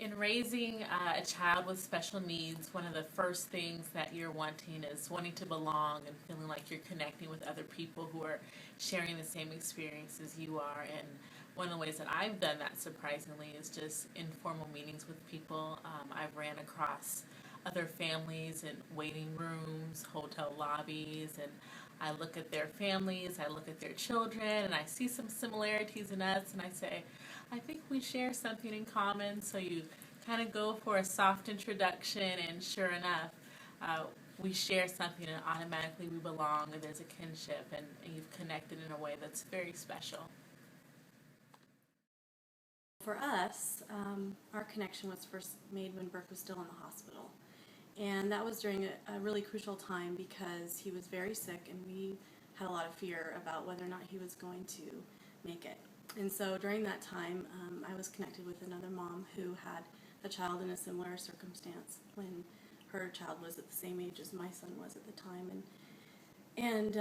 In raising a child with special needs, one of the first things that you're wanting is wanting to belong and feeling like you're connecting with other people who are sharing the same experience as you are. And one of the ways that I've done that, surprisingly, is just informal meetings with people. I've ran across other families in waiting rooms, hotel lobbies, and I look at their families, I look at their children, and I see some similarities in us, and I say, I think we share something in common. So you kind of go for a soft introduction, and sure enough, we share something, and automatically we belong, and there's a kinship, and you've connected in a way that's very special. For us, our connection was first made when Burke was still in the hospital. And that was during a really crucial time because he was very sick and we had a lot of fear about whether or not he was going to make it. And so during that time, I was connected with another mom who had a child in a similar circumstance when her child was at the same age as my son was at the time. And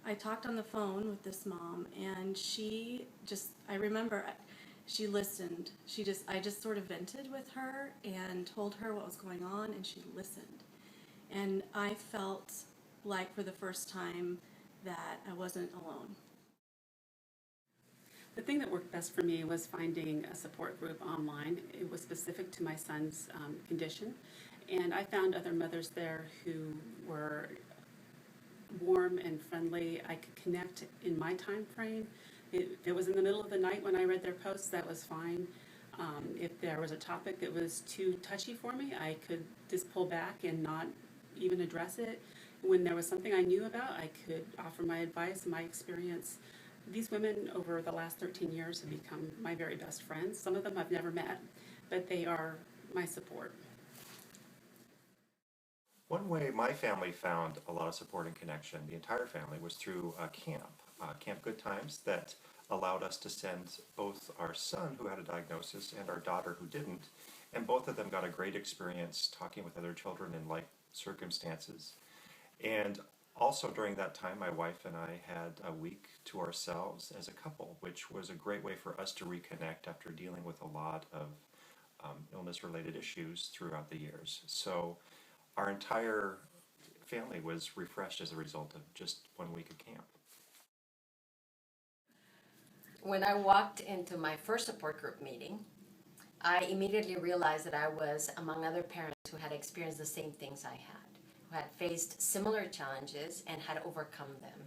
I talked on the phone with this mom, and I remember she listened. I just sort of vented with her and told her what was going on, and she listened. And I felt like for the first time that I wasn't alone. The thing that worked best for me was finding a support group online. It was specific to my son's condition, and I found other mothers there who were warm and friendly. I could connect in my time frame. If it was in the middle of the night when I read their posts, that was fine. If there was a topic that was too touchy for me, I could just pull back and not even address it. When there was something I knew about, I could offer my advice, my experience. These women over the last 13 years have become my very best friends. Some of them I've never met, but they are my support. One way my family found a lot of support and connection, the entire family, was through Camp Good Times, that allowed us to send both our son, who had a diagnosis, and our daughter, who didn't, and both of them got a great experience talking with other children in like circumstances. And also during that time, my wife and I had a week to ourselves as a couple, which was a great way for us to reconnect after dealing with a lot of illness-related issues throughout the years. So our entire family was refreshed as a result of just 1 week of camp. When I walked into my first support group meeting, I immediately realized that I was among other parents who had experienced the same things I had, who had faced similar challenges and had overcome them,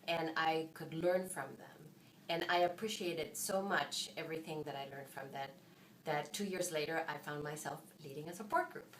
and I could learn from them. And I appreciated so much everything that I learned from that 2 years later I found myself leading a support group.